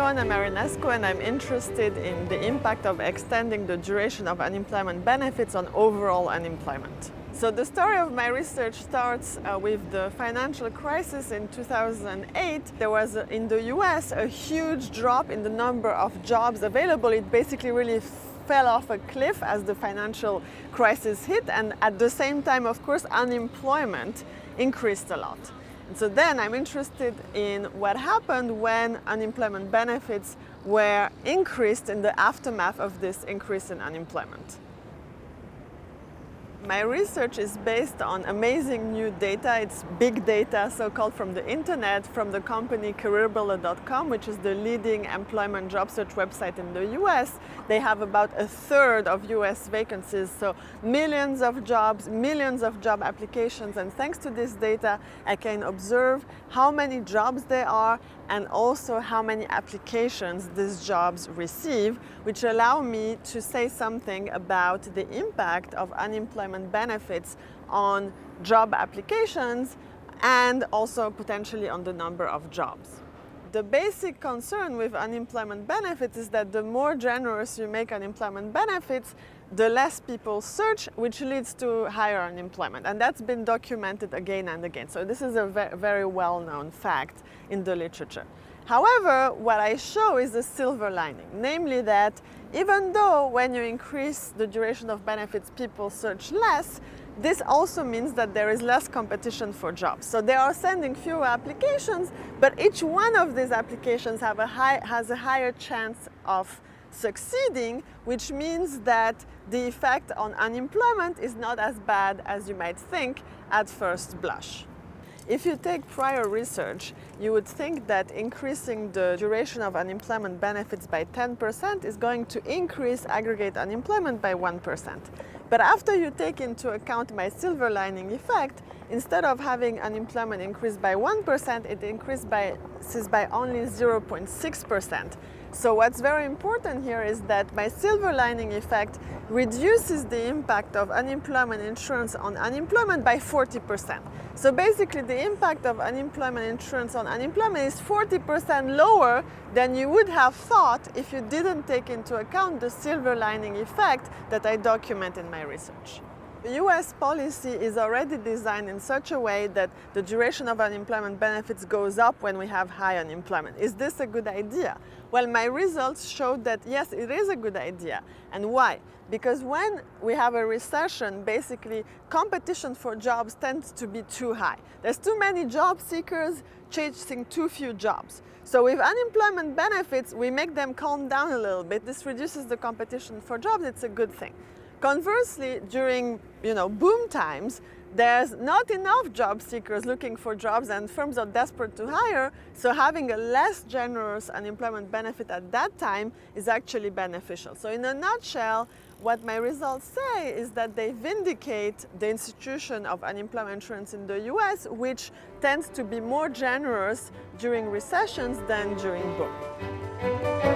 Ioana Marinescu, and I'm interested in the impact of extending the duration of unemployment benefits on overall unemployment. So the story of my research starts with the financial crisis in 2008. There was, in the US, a huge drop in the number of jobs available. It basically really fell off a cliff as the financial crisis hit, and at the same time, of course, unemployment increased a lot. And so then I'm interested in what happened when unemployment benefits were increased in the aftermath of this increase in unemployment. My research is based on amazing new data. It's big data, so-called, from the internet, from the company careerbuilder.com, which is the leading employment job search website in the US. They have about a third of US vacancies, so millions of jobs, millions of job applications. And thanks to this data, I can observe how many jobs there are and also how many applications these jobs receive, which allow me to say something about the impact of unemployment benefits on job applications and also potentially on the number of jobs. The basic concern with unemployment benefits is that the more generous you make unemployment benefits, the less people search, which leads to higher unemployment. And that's been documented again and again. So this is a very well-known fact in the literature. However, what I show is a silver lining, namely that even though when you increase the duration of benefits, people search less, this also means that there is less competition for jobs. So they are sending fewer applications, but each one of these applications has a higher chance of succeeding, which means that the effect on unemployment is not as bad as you might think at first blush. If you take prior research, you would think that increasing the duration of unemployment benefits by 10% is going to increase aggregate unemployment by 1%. But after you take into account my silver lining effect, instead of having unemployment increase by 1%, it increased by only 0.6%. So what's very important here is that my silver lining effect reduces the impact of unemployment insurance on unemployment by 40%. So basically the impact of unemployment insurance on unemployment is 40% lower than you would have thought if you didn't take into account the silver lining effect that I document in my research. US policy is already designed in such a way that the duration of unemployment benefits goes up when we have high unemployment. Is this a good idea? Well, my results showed that yes, it is a good idea. And why? Because when we have a recession, basically competition for jobs tends to be too high. There's too many job seekers chasing too few jobs. So with unemployment benefits, we make them calm down a little bit. This reduces the competition for jobs. It's a good thing. Conversely, during boom times, there's not enough job seekers looking for jobs and firms are desperate to hire, so having a less generous unemployment benefit at that time is actually beneficial. So in a nutshell, what my results say is that they vindicate the institution of unemployment insurance in the US, which tends to be more generous during recessions than during boom.